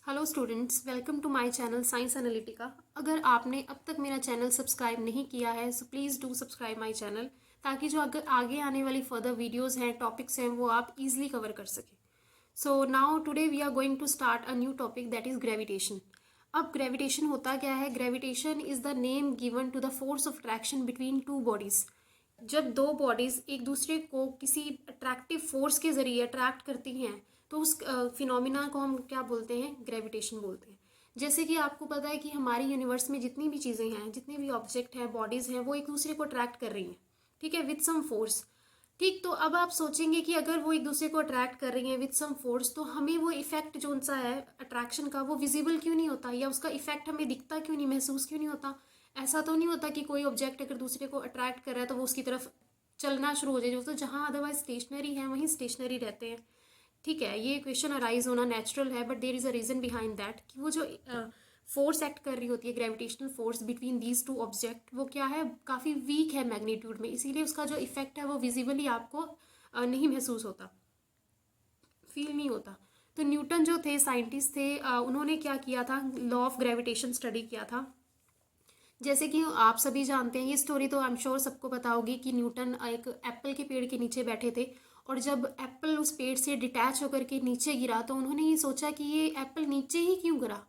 Hello students, welcome to my channel Science Analytica. अगर आपने अब तक मेरा चैनल सब्सक्राइब नहीं किया है so please do subscribe my channel, ताकि जो अगर आगे आने वाली फर्दर वीडियोस हैं, टॉपिक्स हैं, वो आप इजीली कवर कर सकें। So now today we are going to start a new topic that is gravitation. अब ग्रेविटेशन होता क्या है? Gravitation is the name given to the force of attraction between two bodies. जब दो बॉडीज़ एक दूसरे को किसी अट्रैक्टिव फोर्स के ज़रिए अट्रैक्ट करती हैं तो उस फिनोमिना को हम क्या बोलते हैं? ग्रेविटेशन बोलते हैं। जैसे कि आपको पता है कि हमारी यूनिवर्स में जितनी भी चीज़ें हैं, जितने भी ऑब्जेक्ट हैं, बॉडीज़ हैं, वो एक दूसरे को अट्रैक्ट कर रही हैं, ठीक है, विथ सम फोर्स। ठीक, तो अब आप सोचेंगे कि अगर वो एक दूसरे को अट्रैक्ट कर रही हैं विथ सम फोर्स, तो हमें वो इफेक्ट जो उनसा है अट्रैक्शन का, वो विजिबल क्यों नहीं होता, या उसका इफेक्ट हमें दिखता क्यों नहीं, महसूस क्यों नहीं होता? ऐसा तो नहीं होता कि कोई ऑब्जेक्ट अगर दूसरे को अट्रैक्ट कर रहा है तो वो उसकी तरफ चलना शुरू हो जाए, जो तो जहाँ अदरवाइज स्टेशनरी है वहीं स्टेशनरी रहते हैं। ठीक है, ये क्वेश्चन अराइज होना नेचुरल है, but there is a reason behind that कि वो जो फोर्स एक्ट कर रही होती है, gravitational force between these two object, वो क्या है, काफ़ी वीक है मैग्नीट्यूड में, इसीलिए उसका जो इफेक्ट है वो विजिबली आपको नहीं महसूस होता, फील नहीं होता। तो न्यूटन जो थे, साइंटिस्ट थे, उन्होंने क्या किया था, लॉ ऑफ ग्रेविटेशन स्टडी किया था। जैसे कि आप सभी जानते हैं, ये स्टोरी तो आई एम श्योर सबको पता होगी कि न्यूटन एक एप्पल के पेड़ के नीचे बैठे थे, और जब एप्पल उस पेड़ से डिटैच होकर के नीचे गिरा तो उन्होंने ये सोचा कि ये एप्पल नीचे ही क्यों गिरा,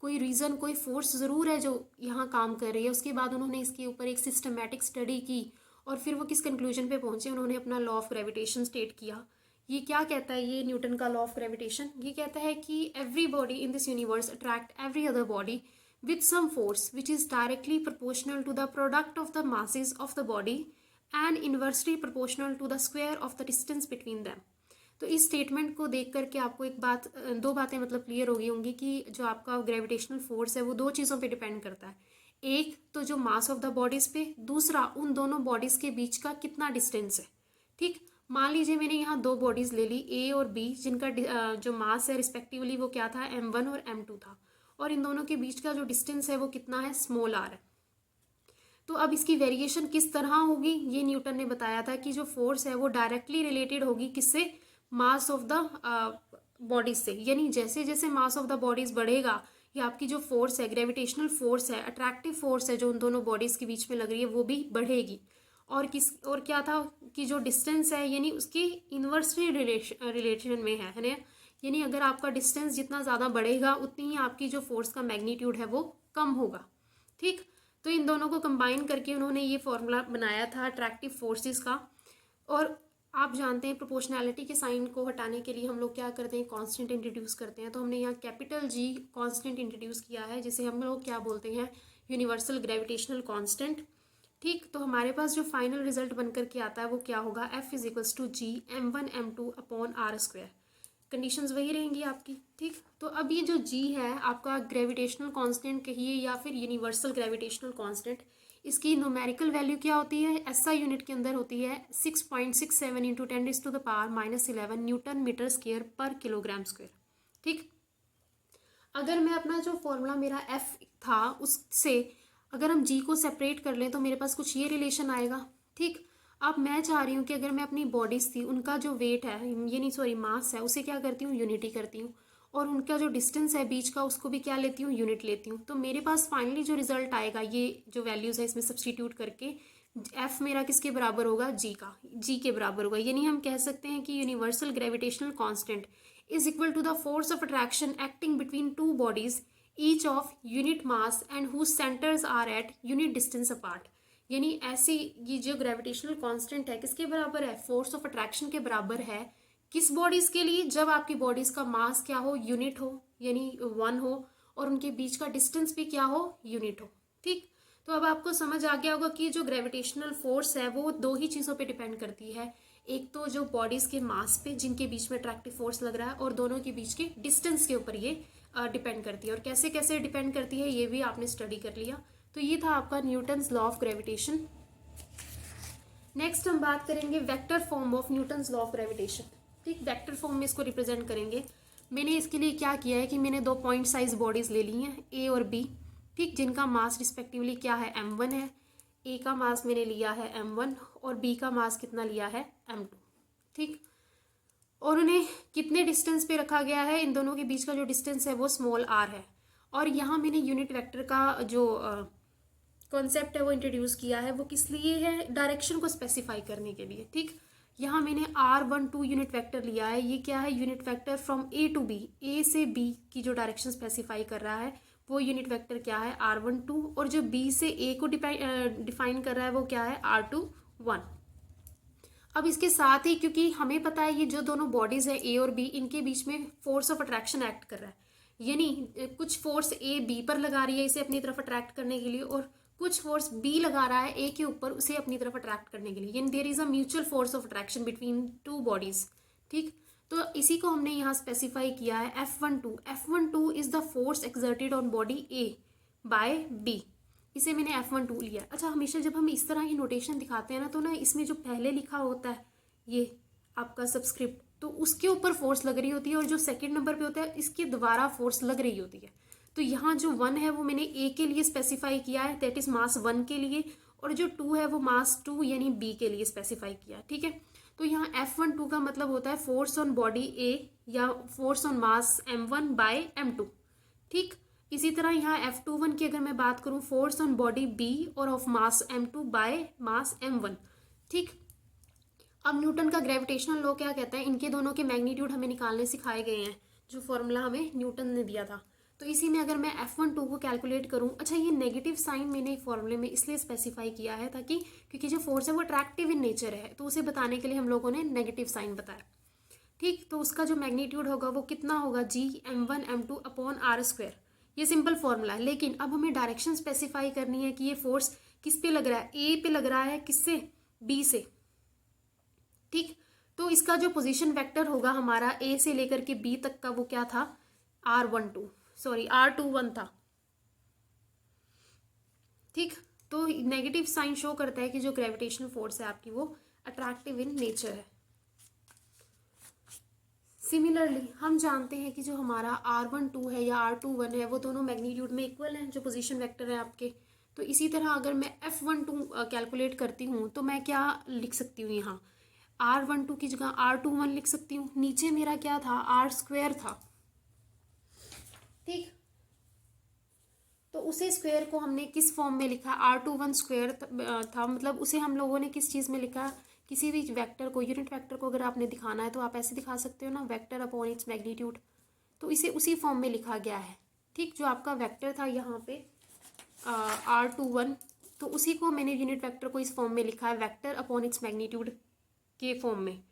कोई रीज़न, कोई फोर्स ज़रूर है जो यहाँ काम कर रही है। उसके बाद उन्होंने इसके ऊपर एक सिस्टमेटिक स्टडी की, और फिर वो किस कंक्लूजन पे पहुंचे, उन्होंने अपना लॉ ऑफ ग्रेविटेशन स्टेट किया। ये क्या कहता है, ये न्यूटन का लॉ ऑफ ग्रेविटेशन ये कहता है कि every body in this universe attract every other body with some force which is directly proportional to the product of the masses of the body and inversely proportional to the square of the distance between them। तो इस statement को देख करके आपको एक बात, दो बातें मतलब क्लियर हो गई होंगी कि जो आपका ग्रेविटेशनल फोर्स है वो दो चीज़ों पे डिपेंड करता है। एक तो जो मास ऑफ द बॉडीज़ पे, दूसरा उन दोनों बॉडीज़ के बीच का कितना डिस्टेंस है। ठीक, मान लीजिए मैंने यहाँ दो बॉडीज़ ले ली, ए और बी, जिनका जो मास है रिस्पेक्टिवली वो क्या था, m1 और m2 था, और इन दोनों के बीच का जो डिस्टेंस है वो कितना है, स्मॉल आर है। तो अब इसकी वेरिएशन किस तरह होगी, ये न्यूटन ने बताया था कि जो फोर्स है वो डायरेक्टली रिलेटेड होगी किससे, मास ऑफ द बॉडीज से। यानी जैसे जैसे मास ऑफ द बॉडीज बढ़ेगा, या आपकी जो फोर्स है, ग्रेविटेशनल फोर्स है, अट्रैक्टिव फोर्स है जो उन दोनों बॉडीज के बीच में लग रही है, वो भी बढ़ेगी। और क्या था कि जो डिस्टेंस है यानी उसकी इन्वर्सली रिलेशन में है ना। यानी अगर आपका डिस्टेंस जितना ज़्यादा बढ़ेगा उतनी ही आपकी जो फोर्स का मैग्नीट्यूड है वो कम होगा। ठीक, तो इन दोनों को कंबाइन करके उन्होंने ये फॉर्मूला बनाया था अट्रैक्टिव फोर्सेस का। और आप जानते हैं प्रोपोर्शनैलिटी के साइन को हटाने के लिए हम लोग क्या करते हैं, कांस्टेंट इंट्रोड्यूस करते हैं। तो हमने यहाँ कैपिटल जी कांस्टेंट इंट्रोड्यूस किया है, जिसे हम लोग क्या बोलते हैं, यूनिवर्सल ग्रेविटेशनल कांस्टेंट। ठीक, तो हमारे पास जो फाइनल रिजल्ट बनकर के आता है वो क्या होगा, F is equals to G m1 m2 upon r square. Conditions वही रहेंगी आपकी। ठीक, तो अब ये जो जी है आपका ग्रेविटेशनल कांस्टेंट कहिए या फिर यूनिवर्सल ग्रेविटेशनल कांस्टेंट, इसकी न्यूमेरिकल वैल्यू क्या होती है, एसआई यूनिट के अंदर होती है 6.67 इंटू 10⁻⁻11 न्यूटन मीटर स्क्वायर पर किलोग्राम स्क्वायर। ठीक, अगर मैं अपना जो फॉर्मूला मेरा एफ था उससे अगर हम जी को सेपरेट कर लें तो मेरे पास कुछ ये रिलेशन आएगा। ठीक, अब मैं चाह रही हूँ कि अगर मैं अपनी बॉडीज़ थी उनका जो वेट है, ये नहीं सॉरी मास है, उसे क्या करती हूँ, यूनिटी करती हूँ, और उनका जो डिस्टेंस है बीच का उसको भी क्या लेती हूँ, यूनिट लेती हूँ। तो मेरे पास फाइनली जो रिजल्ट आएगा, ये जो वैल्यूज़ है इसमें सब्सटीट्यूट करके एफ मेरा किसके बराबर होगा, जी का, जी के बराबर होगा। यानी हम कह सकते हैं कि universal gravitational constant is equal to the force of attraction acting between two bodies each of unit mass and whose centers are at unit distance apart। यानी ऐसी ये जो ग्रेविटेशनल कांस्टेंट है किसके बराबर है, फोर्स ऑफ अट्रैक्शन के बराबर है। किस बॉडीज के लिए, जब आपकी बॉडीज का मास क्या हो, यूनिट हो, यानी 1 हो, और उनके बीच का डिस्टेंस भी क्या हो, यूनिट हो। ठीक, तो अब आपको समझ आ गया होगा कि जो ग्रेविटेशनल फोर्स है वो दो ही चीज़ों पे डिपेंड करती है, एक तो जो बॉडीज़ के मास पे जिनके बीच में अट्रैक्टिव फोर्स लग रहा है, और दोनों के बीच के डिस्टेंस के ऊपर ये डिपेंड करती है। और कैसे कैसे डिपेंड करती है ये भी आपने स्टडी कर लिया। तो ये था आपका Newton's law of gravitation. Next हम बात करेंगे vector form of Newton's law of gravitation. ठीक, वेक्टर फॉर्म में इसको रिप्रेजेंट करेंगे। मैंने इसके लिए क्या किया है कि मैंने दो पॉइंट साइज बॉडीज़ ले ली हैं, ए और बी। ठीक, जिनका मास रिस्पेक्टिवली क्या है, m1 है। ए का मास मैंने लिया है m1 और बी का मास कितना लिया है, m2। ठीक, और उन्हें कितने डिस्टेंस पे रखा गया है, इन दोनों के बीच का जो डिस्टेंस है वो स्मॉल r है। और यहाँ मैंने यूनिट वेक्टर का जो कॉन्सेप्ट है वो इंट्रोड्यूस किया है, वो किस लिए है, डायरेक्शन को स्पेसिफाई करने के लिए। ठीक, यहाँ मैंने r12 यूनिट वेक्टर लिया है। ये क्या है, unit vector from a to b, a से b की जो डायरेक्शन स्पेसिफाई कर रहा है वो यूनिट वेक्टर क्या है, r12। और जो b से a को डिफाइन कर रहा है वो क्या है, r21। अब इसके साथ ही, क्योंकि हमें पता है ये जो दोनों बॉडीज है ए और बी, इनके बीच में फोर्स ऑफ अट्रैक्शन एक्ट कर रहा है, यानी कुछ फोर्स ए बी पर लगा रही है इसे अपनी तरफ अट्रैक्ट करने के लिए, और कुछ फोर्स बी लगा रहा है ए के ऊपर उसे अपनी तरफ अट्रैक्ट करने के लिए, यानी there is a mutual force of attraction between two bodies. ठीक, तो इसी को हमने यहाँ स्पेसिफाई किया है F12। F12 is the force exerted on body A by B, इसे मैंने F12 लिया। अच्छा, हमेशा जब हम इस तरह की नोटेशन दिखाते हैं ना, तो ना इसमें जो पहले लिखा होता है ये आपका सबस्क्रिप्ट, तो उसके ऊपर फोर्स लग रही होती है, और जो सेकंड नंबर पे होता है इसके दोबारा फोर्स लग रही होती है। तो यहाँ जो 1 है वो मैंने ए के लिए स्पेसिफाई किया है, दैट इज मास 1 के लिए, और जो 2 है वो मास 2 यानी बी के लिए स्पेसिफाई किया। ठीक है, तो यहाँ F12 का मतलब होता है फोर्स ऑन बॉडी ए या force on mass m1 bye m2। ठीक, इसी तरह यहाँ F21 की अगर मैं बात करूँ, फोर्स ऑन बॉडी बी और of mass m2 by mass m1। ठीक, अब न्यूटन का ग्रेविटेशनल लॉ क्या कहता है, इनके दोनों के मैग्नीट्यूड हमें निकालने सिखाए गए हैं, जो फॉर्मूला हमें न्यूटन ने दिया था। तो इसी में अगर मैं F12 को कैलकुलेट करूँ, अच्छा ये नेगेटिव साइन मैंने फॉर्मूले में इसलिए स्पेसिफाई किया है ताकि, क्योंकि जो फोर्स है वो अट्रैक्टिव इन नेचर है, तो उसे बताने के लिए हम लोगों ने नेगेटिव साइन बताया। ठीक, तो उसका जो मैग्नीट्यूड होगा वो कितना होगा, g m1 m2 upon r square. ये सिंपल फॉर्मूला है, लेकिन अब हमें डायरेक्शन स्पेसिफाई करनी है कि ये फोर्स किस पे लग रहा है, ए पे लग रहा है, किससे, बी से। ठीक, तो इसका जो पोजीशन वेक्टर होगा हमारा ए से लेकर के बी तक का वो क्या था, R21 था। ठीक, तो नेगेटिव साइन शो करता है कि जो ग्रेविटेशनल फोर्स है आपकी वो अट्रैक्टिव इन नेचर है। सिमिलरली हम जानते हैं कि जो हमारा R12 है या R21 है वो दोनों मैग्नीट्यूड में इक्वल हैं, जो पोजीशन वेक्टर है आपके। तो इसी तरह अगर मैं F12 कैलकुलेट करती हूँ तो मैं क्या लिख सकती हूँ, यहाँ R12 की जगह R21 लिख सकती हूँ। नीचे मेरा क्या था, R स्क्वायर था। ठीक, तो उसे स्क्वायर को हमने किस फॉर्म में लिखा, R21 स्क्वायर था, मतलब उसे हम लोगों ने किस चीज़ में लिखा, किसी भी वेक्टर को, यूनिट वेक्टर को अगर आपने दिखाना है तो आप ऐसे दिखा सकते हो ना, वेक्टर अपॉन इट्स मैग्नीट्यूड, तो इसे उसी फॉर्म में लिखा गया है। ठीक, जो आपका वेक्टर था यहाँ पे R21, तो उसी को मैंने यूनिट वेक्टर को इस फॉर्म में लिखा है, वेक्टर अपॉन इट्स मैग्नीट्यूड के फॉर्म में।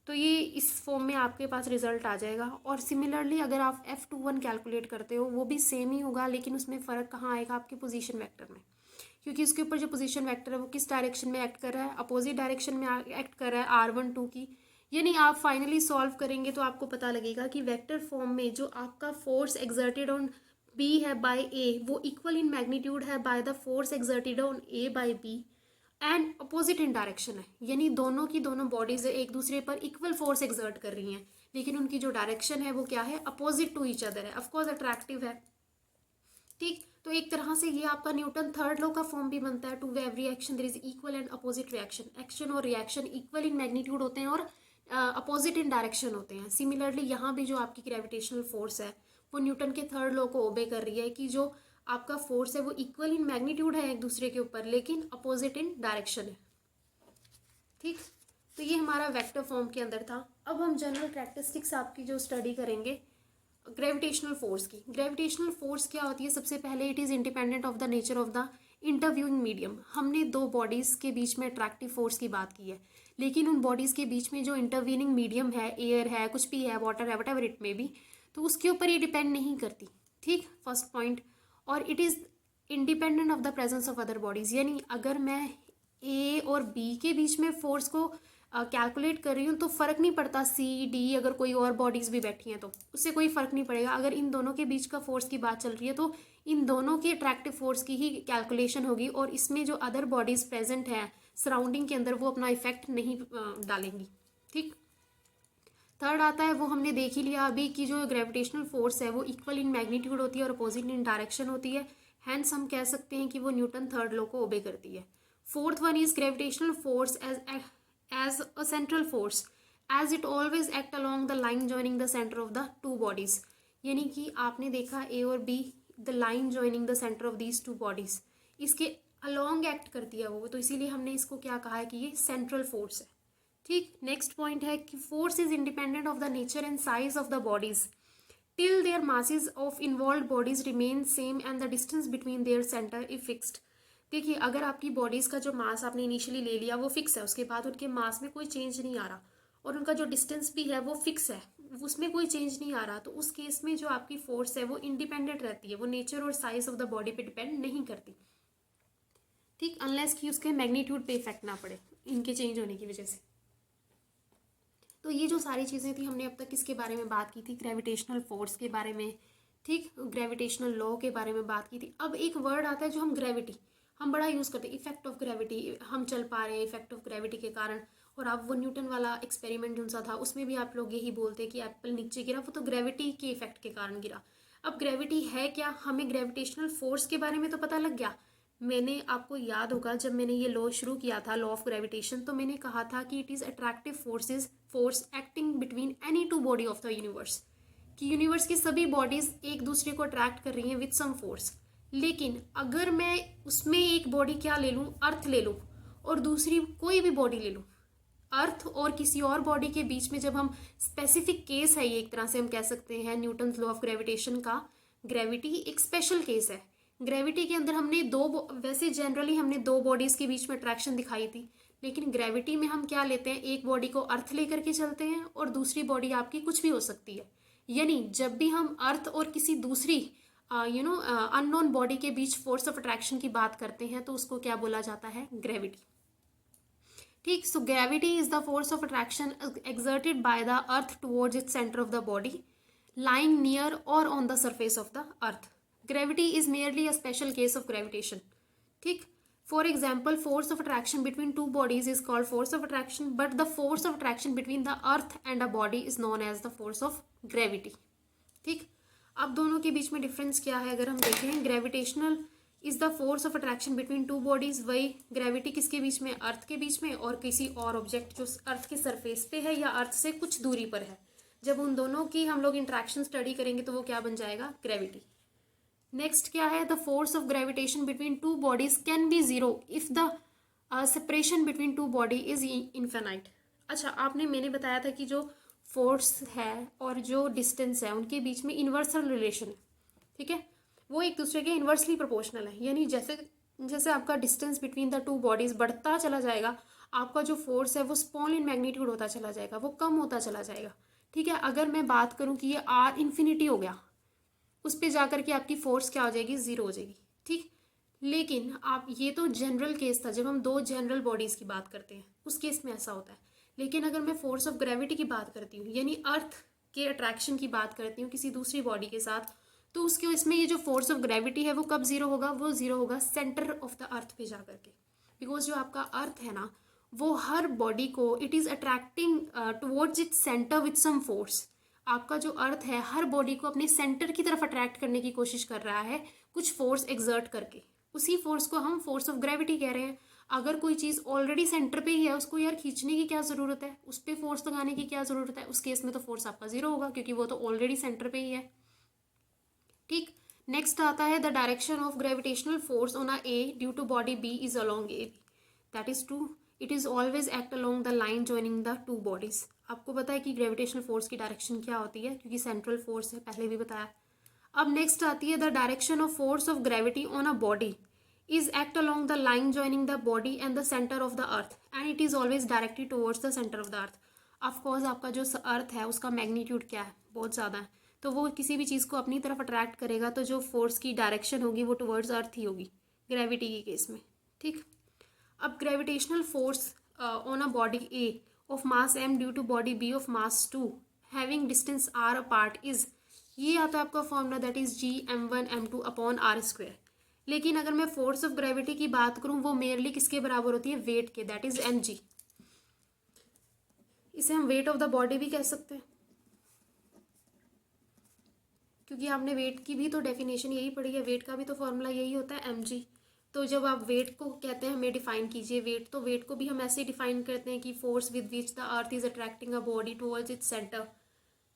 तो ये इस फॉर्म में आपके पास रिजल्ट आ जाएगा। और सिमिलरली अगर आप F21 कैलकुलेट करते हो वो भी सेम ही होगा, लेकिन उसमें फ़र्क कहाँ आएगा, आपके पोजीशन वेक्टर में, क्योंकि उसके ऊपर जो पोजीशन वेक्टर है वो किस डायरेक्शन में एक्ट कर रहा है, अपोजिट डायरेक्शन में एक्ट कर रहा है R12 की। यानी आप फाइनली सॉल्व करेंगे तो आपको पता लगेगा कि वेक्टर फॉर्म में जो आपका फोर्स एक्सर्टेड ऑन बी है बाय ए वो इक्वल इन मैग्नीट्यूड है by the force exerted on A by B and opposite in direction है, यानी दोनों की दोनों बॉडीज एक दूसरे पर इक्वल फोर्स एक्सर्ट कर रही हैं, लेकिन उनकी जो डायरेक्शन है वो क्या है, अपोजिट टू ईच अदर है, ऑफकोर्स अट्रैक्टिव है। ठीक, तो एक तरह से ये आपका न्यूटन थर्ड लॉ का फॉर्म भी बनता है, to every action there is equal and opposite reaction. Action और रिएक्शन इक्वल इन मैग्नीट्यूड होते हैं और अपोजिट इन डायरेक्शन होते हैं। सिमिलरली यहाँ भी जो आपकी ग्रेविटेशनल फोर्स है वो न्यूटन के थर्ड लॉ को ओबे कर रही है कि जो आपका फोर्स है वो इक्वल इन मैग्नीट्यूड है एक दूसरे के ऊपर, लेकिन अपोजिट इन डायरेक्शन है। ठीक, तो ये हमारा वेक्टर फॉर्म के अंदर था। अब हम जनरल कैरेक्टरिस्टिक्स आपकी जो स्टडी करेंगे ग्रेविटेशनल फोर्स की। ग्रेविटेशनल फोर्स क्या होती है, सबसे पहले it is independent of the nature of the interviewing medium. हमने दो बॉडीज़ के बीच में अट्रैक्टिव फोर्स की बात की है, लेकिन उन बॉडीज़ के बीच में जो इंटरवीनिंग मीडियम है, एयर है, कुछ भी है, वाटर है, what ever it may be, तो उसके ऊपर ये डिपेंड नहीं करती। ठीक, फर्स्ट पॉइंट। और it is independent of the presence of other bodies, यानी अगर मैं ए और बी के बीच में फोर्स को कैलकुलेट कर रही हूँ तो फ़र्क नहीं पड़ता सी डी, अगर कोई और बॉडीज़ भी बैठी हैं तो उससे कोई फ़र्क नहीं पड़ेगा। अगर इन दोनों के बीच का फोर्स की बात चल रही है तो इन दोनों के अट्रैक्टिव फोर्स की ही कैलकुलेशन होगी, और इसमें जो अदर बॉडीज़ प्रेजेंट हैं सराउंडिंग के अंदर वो अपना इफेक्ट नहीं डालेंगी। ठीक, थर्ड आता है वो हमने देख ही लिया अभी कि जो ग्रेविटेशनल फोर्स है वो इक्वल इन मैग्नीट्यूड होती है और अपोजिट इन डायरेक्शन होती है, हैंस हम कह सकते हैं कि वो न्यूटन थर्ड लॉ को ओबे करती है। Fourth one is gravitational force as a central force as it always act along the line joining the centre of the two bodies. यानी कि आपने देखा ए और B, the line joining the centre of these two bodies, इसके along act करती है वो, तो इसीलिए हमने इसको क्या कहा है कि ये सेंट्रल फोर्स है। ठीक, नेक्स्ट पॉइंट है कि force is independent of the nature and size of the bodies till their masses of involve bodies remain same and the distance between their centre is fixed. देखिए, अगर आपकी bodies का जो मास आपने इनिशियली ले लिया वो फिक्स है, उसके बाद उनके मास में कोई चेंज नहीं आ रहा, और उनका जो डिस्टेंस भी है वो फिक्स है, उसमें कोई चेंज नहीं आ रहा, तो उस केस में जो आपकी फोर्स है वो इंडिपेंडेंट रहती है, वो नेचर और साइज ऑफ द बॉडी पे डिपेंड नहीं करती। ठीक, अनलेस कि उसके मैग्नीट्यूड पे इफेक्ट ना पड़े इनके चेंज होने की वजह से। तो ये जो सारी चीज़ें थी, हमने अब तक किसके बारे में बात की थी, ग्रेविटेशनल फोर्स के बारे में। ठीक, ग्रेविटेशनल लॉ के बारे में बात की थी। अब एक वर्ड आता है जो हम ग्रेविटी, हम बड़ा यूज़ करते हैं, इफेक्ट ऑफ ग्रेविटी, हम चल पा रहे हैं इफेक्ट ऑफ ग्रेविटी के कारण। और आप वो न्यूटन वाला एक्सपेरिमेंट जो सा था उसमें भी आप लोग यही बोलते हैं कि एप्पल नीचे गिरा, वो तो ग्रेविटी के इफेक्ट के कारण गिरा। अब ग्रेविटी है क्या, हमें ग्रेविटेशनल फोर्स के बारे में तो पता लग गया। मैंने, आपको याद होगा जब मैंने ये लॉ शुरू किया था, लॉ ऑफ ग्रेविटेशन, तो मैंने कहा था कि it is attractive forces, force acting between any two body of the universe, कि यूनिवर्स की सभी बॉडीज एक दूसरे को अट्रैक्ट कर रही हैं विद सम फोर्स। लेकिन अगर मैं उसमें एक बॉडी क्या ले लूँ, अर्थ ले लूँ, और दूसरी कोई भी बॉडी ले लूँ, अर्थ और किसी और बॉडी के बीच में जब हम, स्पेसिफिक केस है ये, एक तरह से हम कह सकते हैं न्यूटन लॉ ऑफ ग्रेविटेशन का, ग्रेविटी एक स्पेशल केस है। ग्रेविटी के अंदर हमने वैसे जनरली हमने दो बॉडीज के बीच में अट्रैक्शन दिखाई थी, लेकिन ग्रेविटी में हम क्या लेते हैं, एक बॉडी को अर्थ लेकर के चलते हैं और दूसरी बॉडी आपकी कुछ भी हो सकती है। यानी जब भी हम अर्थ और किसी दूसरी अननोन बॉडी के बीच फोर्स ऑफ अट्रैक्शन की बात करते हैं तो उसको क्या बोला जाता है, ग्रेविटी। ठीक, so gravity is the force of attraction exerted by the earth towards its center of the body lying near or on the surface of the earth. Gravity is merely a special case of gravitation. ठीक, for example, force of attraction between two bodies is called force of attraction, but the force of attraction between the earth and a body is known as the force of gravity. ठीक, अब दोनों के बीच में difference क्या है अगर हम देखें, gravitational is the force of attraction between two bodies, वही ग्रेविटी किसके बीच में, अर्थ के बीच में और किसी और ऑब्जेक्ट जो अर्थ के सरफेस पे है या अर्थ से कुछ दूरी पर है। जब उन दोनों की हम लोग इंट्रैक्शन स्टडी करेंगे तो वो क्या बन जाएगा, ग्रेविटी। नेक्स्ट क्या है, the force of gravitation between two bodies can be zero if the separation between two body is infinite. अच्छा, आपने, मैंने बताया था कि जो फोर्स है और जो डिस्टेंस है उनके बीच में इन्वर्सल रिलेशन है। ठीक है, वो एक दूसरे के इन्वर्सली प्रोपोर्शनल है, यानी जैसे जैसे आपका distance between the two bodies बढ़ता चला जाएगा, आपका जो फोर्स है वो स्मॉल इन मैग्नीट्यूड होता चला जाएगा, वो कम होता चला जाएगा। ठीक है, अगर मैं बात करूं कि ये आर इन्फिनिटी हो गया, उस पर जाकर के आपकी फोर्स क्या हो जाएगी, जीरो हो जाएगी। ठीक, लेकिन आप, ये तो जनरल केस था जब हम दो जनरल बॉडीज की बात करते हैं, उस केस में ऐसा होता है। लेकिन अगर मैं फोर्स ऑफ ग्रेविटी की बात करती हूँ, यानी अर्थ के अट्रैक्शन की बात करती हूँ किसी दूसरी बॉडी के साथ, तो उसके इसमें ये जो फोर्स ऑफ ग्रेविटी है वो कब जीरो होगा, वो जीरो होगा सेंटर ऑफ द अर्थ पे जाकर के। बिकॉज जो आपका अर्थ है ना, वो हर बॉडी को, it is attracting towards its centre with some force. आपका जो अर्थ है हर बॉडी को अपने सेंटर की तरफ अट्रैक्ट करने की कोशिश कर रहा है कुछ फोर्स एक्सर्ट करके, उसी फोर्स को हम फोर्स ऑफ ग्रेविटी कह रहे हैं। अगर कोई चीज़ ऑलरेडी सेंटर पे ही है, उसको यार खींचने की क्या ज़रूरत है, उस पर फोर्स लगाने की क्या ज़रूरत है, उस केस में तो फोर्स आपका जीरो होगा क्योंकि वो तो ऑलरेडी सेंटर पे ही है। ठीक, नेक्स्ट आता है the direction of gravitational force on a A due to body B is along A B, that is true, it is always act along the line joining the two bodies. आपको पता है कि gravitational force की direction क्या होती है, क्योंकि central force है, पहले भी बताया। अब नेक्स्ट आती है the direction of force of gravity on a body is act along the line joining the body and the center of the earth and it is always directed towards the center of the earth. of course आपका जो अर्थ है उसका magnitude क्या है, बहुत ज़्यादा है, तो वो किसी भी चीज़ को अपनी तरफ अट्रैक्ट करेगा, तो जो फोर्स की डायरेक्शन होगी वो टुवर्ड्स अर्थ ही होगी ग्रेविटी के केस में। ठीक, अब gravitational force on a body A of mass m due to body b of mass 2 having distance r apart is, ये आता है आपका formula, that is g m1 m2 upon r square. लेकिन अगर मैं फोर्स ऑफ ग्रेविटी की बात करूं, वो मेयरली किसके बराबर होती है, वेट के, दैट इज mg। इसे हम वेट ऑफ द बॉडी भी कह सकते हैं, क्योंकि आपने वेट की भी तो डेफिनेशन यही पढ़ी है, वेट का भी तो फॉर्मूला यही होता है mg। तो जब आप वेट को कहते हैं हमें डिफाइन कीजिए वेट, तो वेट को भी हम ऐसे डिफाइन करते हैं कि force with which the earth is attracting a body towards its centre,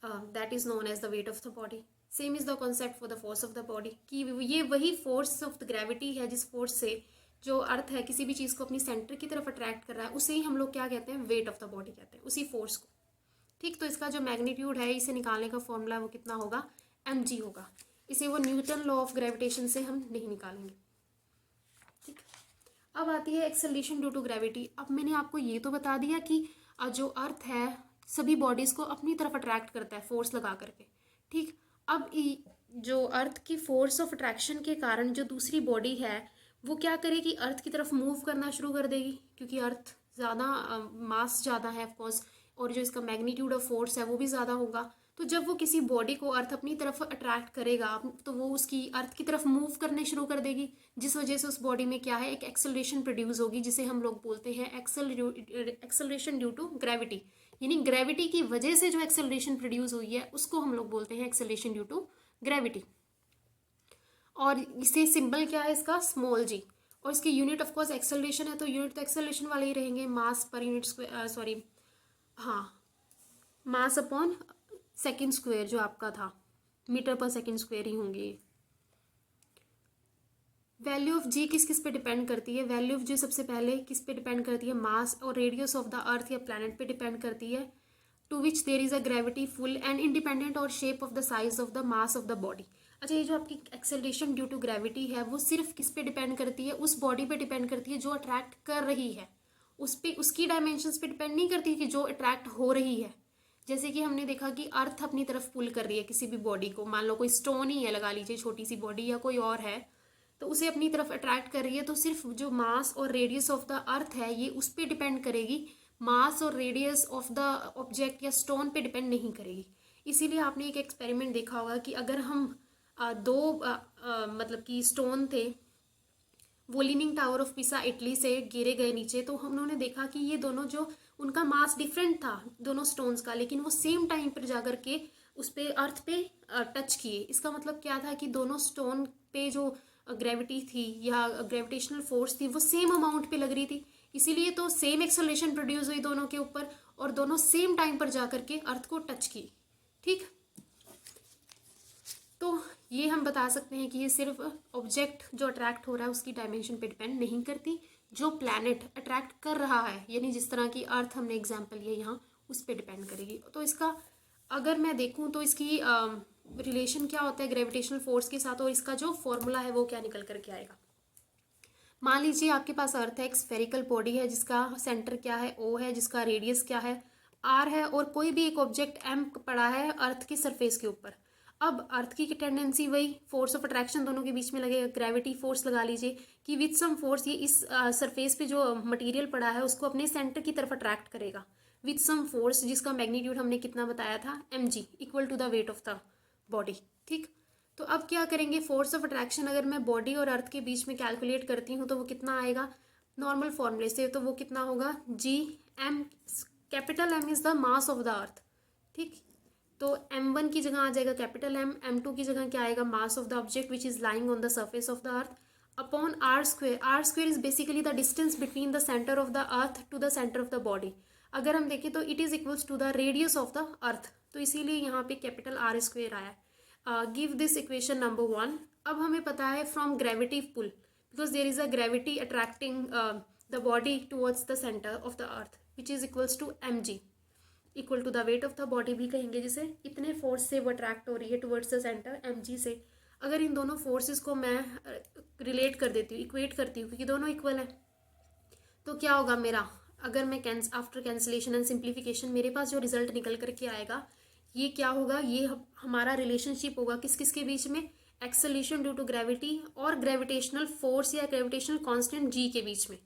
that is known as the weight of the body. Same is the concept for the force of the body कि ये वही force of the gravity है जिस force से जो अर्थ है किसी भी चीज़ को अपनी सेंटर की तरफ अट्रैक्ट कर रहा है, उसे ही हम लोग क्या कहते हैं, वेट ऑफ द बॉडी कहते हैं, उसी फोर्स को। ठीक, तो इसका जो मैग्नीट्यूड है इसे निकालने का फॉर्मूला वो कितना होगा, mg होगा। इसे वो न्यूटन लॉ ऑफ ग्रेविटेशन से हम नहीं निकालेंगे। ठीक, अब आती है एक्सेलरेशन ड्यू टू ग्रेविटी। अब मैंने आपको ये तो बता दिया कि जो अर्थ है सभी बॉडीज़ को अपनी तरफ अट्रैक्ट करता है फोर्स लगा करके। ठीक, अब जो अर्थ की फोर्स ऑफ अट्रैक्शन के कारण जो दूसरी बॉडी है वो क्या करेगी, अर्थ की तरफ मूव करना शुरू कर देगी, क्योंकि अर्थ ज़्यादा मास ज़्यादा है ऑफकोर्स, और जो इसका मैग्नीट्यूड ऑफ फोर्स है वो भी ज़्यादा होगा। तो जब वो किसी बॉडी को अर्थ अपनी तरफ अट्रैक्ट करेगा तो वो उसकी अर्थ की तरफ मूव करने शुरू कर देगी, जिस वजह से उस बॉडी में क्या है, एक एक्सेलरेशन प्रोड्यूस होगी, जिसे हम लोग बोलते हैं एक्सेलरेशन ड्यू टू ग्रेविटी। यानी ग्रेविटी की वजह से जो एक्सेलरेशन प्रोड्यूस हुई है उसको हम लोग बोलते हैं एक्सेलरेशन ड्यू टू ग्रेविटी। और इसे सिंबल क्या है इसका, स्मॉल जी। और इसकी यूनिट ऑफ कोर्स एक्सेलरेशन है, तो यूनिट तो एक्सेलरेशन वाले ही रहेंगे, मास पर यूनिट स्क्वायर, सॉरी हाँ, मास अपॉन सेकेंड स्क्वायर जो आपका था, मीटर पर सेकेंड स्क्वायर ही होंगे। वैल्यू ऑफ जी किस किस पे डिपेंड करती है, वैल्यू ऑफ जी सबसे पहले किस पे डिपेंड करती है, मास और रेडियस ऑफ द अर्थ या प्लैनेट पे डिपेंड करती है, to which there is a gravity full and independent और shape of the size of the mass of the body. अच्छा, ये जो आपकी एक्सेलरेशन ड्यू टू ग्रेविटी है वो सिर्फ किस पे डिपेंड करती है, उस बॉडी पे डिपेंड करती है जो अट्रैक्ट कर रही है, उस पे उसकी डायमेंशंस पे डिपेंड नहीं करती कि जो अट्रैक्ट हो रही है। जैसे कि हमने देखा कि अर्थ अपनी तरफ पुल कर रही है किसी भी बॉडी को, मान लो कोई स्टोन ही है लगा लीजिए, छोटी सी बॉडी, या कोई और है, तो उसे अपनी तरफ अट्रैक्ट कर रही है, तो सिर्फ जो मास और रेडियस ऑफ द अर्थ है ये उस पर डिपेंड करेगी, मास और रेडियस ऑफ द ऑब्जेक्ट या स्टोन पे डिपेंड नहीं करेगी। इसीलिए आपने एक एक्सपेरिमेंट देखा होगा कि अगर हम मतलब कि स्टोन थे, वो लीनिंग टावर ऑफ पिसा इटली से गिरे गए नीचे, तो हम उन्होंने देखा कि ये दोनों जो उनका मास डिफरेंट था दोनों स्टोन्स का, लेकिन वो सेम टाइम पर जा करके उस पे अर्थ पे टच किए। इसका मतलब क्या था कि दोनों स्टोन पे जो ग्रेविटी थी या ग्रेविटेशनल फोर्स थी वो सेम अमाउंट पे लग रही थी, इसीलिए तो सेम एक्सेलरेशन प्रोड्यूस हुई दोनों के ऊपर, और दोनों सेम टाइम पर जा करके अर्थ को टच की। ठीक, तो ये हम बता सकते हैं कि ये सिर्फ ऑब्जेक्ट जो अट्रैक्ट हो रहा है उसकी डायमेंशन पे डिपेंड नहीं करती, जो प्लैनेट अट्रैक्ट कर रहा है, यानी जिस तरह की अर्थ हमने एग्जांपल लिया यहाँ, उस पर डिपेंड करेगी। तो इसका अगर मैं देखूँ तो इसकी रिलेशन क्या होता है ग्रेविटेशनल फोर्स के साथ, और इसका जो फॉर्मूला है वो क्या निकल करके आएगा। मान लीजिए आपके पास अर्थ है, एक स्फेरिकल बॉडी है जिसका सेंटर क्या है, ओ है, जिसका रेडियस क्या है, आर है, और कोई भी एक ऑब्जेक्ट एम पड़ा है अर्थ के सरफेस के ऊपर। अब अर्थ की टेंडेंसी वही, फोर्स ऑफ अट्रैक्शन दोनों के बीच में लगेगा, ग्रेविटी फोर्स लगा लीजिए कि विथ सम फोर्स ये इस सरफेस पे जो मटेरियल पड़ा है उसको अपने सेंटर की तरफ अट्रैक्ट करेगा विथ सम फोर्स, जिसका मैग्नीट्यूड हमने कितना बताया था, mg equal to the weight of the body. ठीक, तो अब क्या करेंगे, फोर्स ऑफ अट्रैक्शन अगर मैं बॉडी और अर्थ के बीच में कैलकुलेट करती हूँ तो वो कितना आएगा, नॉर्मल फॉर्मूले से, तो वो कितना होगा, G M, capital M is the mass of the earth. ठीक, तो m1 की जगह आ जाएगा कैपिटल एम, m2 की जगह क्या आएगा, mass of the object which is lying on the surface of the earth, upon R square. R square is basically the distance between the centre of the earth to the centre of the body. अगर हम देखें तो it is equals to the radius of the earth, तो इसीलिए यहाँ पे capital R square आया। Give this equation number 1। अब हमें पता है from gravity pull, because there is a gravity attracting the body towards the centre of the earth which is equals to mg equal to the weight of the body भी कहेंगे, जिसे इतने force से वो अट्रैक्ट हो रही है towards the centre mg से। अगर इन दोनों फोर्सेस को मैं रिलेट कर देती हूँ, इक्वेट करती हूँ, क्योंकि दोनों इक्वल है, तो क्या होगा मेरा, अगर मैं आफ्टर कैंसिलेशन एंड सिंप्लीफिकेशन मेरे पास जो रिजल्ट निकल करके आएगा ये क्या होगा, ये हमारा रिलेशनशिप होगा किस किस के बीच में, एक्सेलरेशन ड्यू टू ग्रेविटी और ग्रेविटेशनल फोर्स या ग्रेविटेशनल कांस्टेंट जी के बीच में।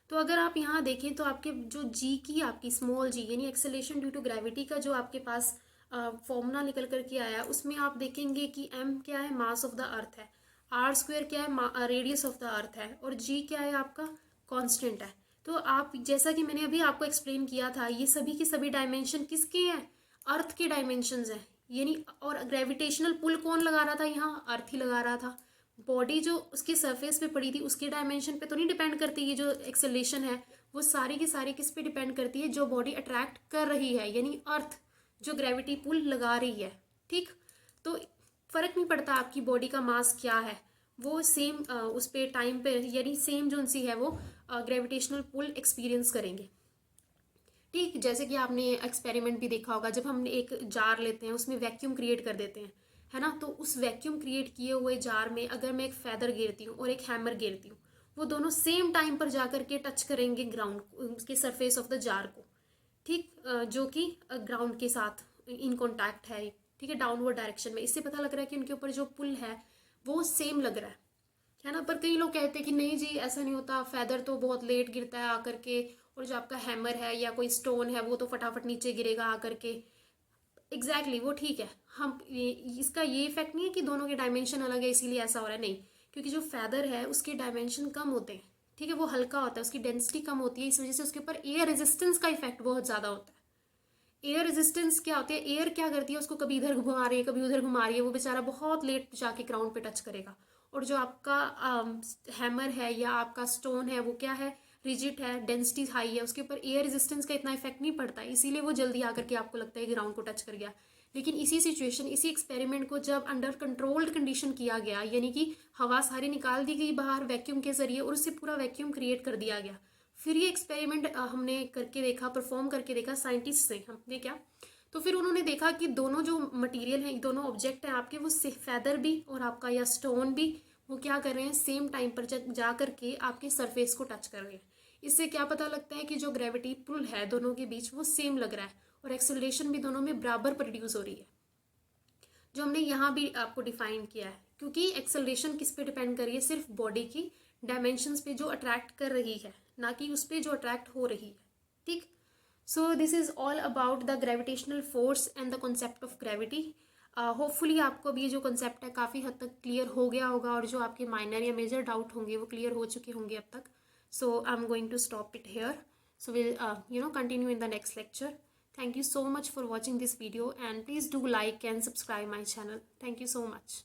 तो अगर आप यहाँ देखें तो आपके जो जी की आपकी स्मॉल जी यानी एक्सेलरेशन ड्यू टू ग्रेविटी का जो आपके पास फॉर्मूला निकल करके आया, उसमें आप देखेंगे कि एम क्या है, मास ऑफ द अर्थ है, आर स्क्वायर क्या है, रेडियस ऑफ द अर्थ है, और जी क्या है आपका, कांस्टेंट है। तो आप जैसा कि मैंने अभी आपको एक्सप्लेन किया था, ये सभी की सभी डायमेंशन किसके हैं, अर्थ के डायमेंशंस हैं, यानी और ग्रेविटेशनल पुल कौन लगा रहा था यहाँ, अर्थ ही लगा रहा था। बॉडी जो उसकी सरफेस पे पड़ी थी उसके डायमेंशन पे तो नहीं डिपेंड करती, ये जो एक्सेलरेशन है वो सारी की सारी किस पे डिपेंड करती है, जो बॉडी अट्रैक्ट कर रही है यानी अर्थ जो ग्रेविटी पुल लगा रही है। ठीक, तो फर्क नहीं पड़ता आपकी बॉडी का मास क्या है, वो सेम उस पे टाइम पे यानी सेम जो उनसी है वो ग्रेविटेशनल पुल एक्सपीरियंस करेंगे। ठीक, जैसे कि आपने एक्सपेरिमेंट भी देखा होगा, जब हम एक जार लेते हैं उसमें वैक्यूम क्रिएट कर देते हैं, है ना, तो उस वैक्यूम क्रिएट किए हुए जार में अगर मैं एक फैदर गिरती हूँ और एक हैमर गिरती हूँ, वो दोनों सेम टाइम पर जाकर के टच करेंगे ग्राउंड उसके सरफेस ऑफ द जार को। ठीक, जो कि ग्राउंड के साथ इन कॉन्टैक्ट है। ठीक है, डाउनवर्ड डायरेक्शन में, इससे पता लग रहा है कि उनके ऊपर जो पुल है वो सेम लग रहा है ना। पर कई लोग कहते हैं कि नहीं जी ऐसा नहीं होता, फैदर तो बहुत लेट गिरता है आकर के, और जो आपका हैमर है या कोई स्टोन है वो तो फटाफट नीचे गिरेगा आकर के। एग्जैक्टली वो ठीक है, हम इसका ये इफेक्ट नहीं है कि दोनों के डायमेंशन अलग है इसीलिए ऐसा हो रहा है, नहीं, क्योंकि जो फैदर है उसके डायमेंशन कम होते हैं। ठीक है, वो हल्का होता है, उसकी डेंसिटी कम होती है, इस वजह से उसके ऊपर एयर रेजिस्टेंस का इफेक्ट बहुत ज़्यादा होता है। एयर रेजिस्टेंस क्या होती है, एयर क्या करती है, उसको कभी इधर घुमा रही है कभी उधर घुमा रही है, वो बेचारा बहुत लेट जाके ग्राउंड पे टच करेगा। और जो आपका हैमर है या आपका स्टोन है वो क्या है, रिजिड है, डेंसिटी हाई है, उसके ऊपर एयर रेजिस्टेंस का इतना इफेक्ट नहीं पड़ता, इसीलिए वो जल्दी आकर के आपको लगता है कि ग्राउंड को टच कर गया। लेकिन इसी सिचुएशन, इसी एक्सपेरिमेंट को जब अंडर कंट्रोल्ड कंडीशन किया गया, यानी कि हवा सारी निकाल दी गई बाहर वैक्यूम के जरिए और उससे पूरा वैक्यूम क्रिएट कर दिया गया, फिर ये एक्सपेरिमेंट हमने करके देखा, परफॉर्म करके देखा साइंटिस्ट से, हमने क्या, तो फिर उन्होंने देखा कि दोनों जो मटेरियल हैं, दोनों ऑब्जेक्ट हैं आपके, वो फैदर भी और आपका या स्टोन भी, वो क्या कर रहे हैं, सेम टाइम पर जा करके आपके सरफेस को टच कर रहे हैं। इससे क्या पता लगता है कि जो ग्रेविटी पुल है दोनों के बीच वो सेम लग रहा है और एक्सेलरेशन भी दोनों में बराबर प्रोड्यूस हो रही है, जो हमने यहाँ भी आपको डिफाइन किया है। क्योंकि एक्सेलरेशन किस पे डिपेंड कर रही है, सिर्फ बॉडी की डायमेंशंस पे जो अट्रैक्ट कर रही है, ना कि उस पर जो अट्रैक्ट हो रही है। ठीक, so this is all about the gravitational force and the concept of gravity. Hopefully आपको अब ये जो कॉन्सेप्ट है काफ़ी हद तक क्लियर हो गया होगा, और जो आपके माइनर या मेजर डाउट होंगे वो क्लियर हो चुके होंगे अब तक। So I am going to stop it here, so we'll continue in the next lecture. Thank you so much for watching this video, and please do like and subscribe my channel. Thank you so much.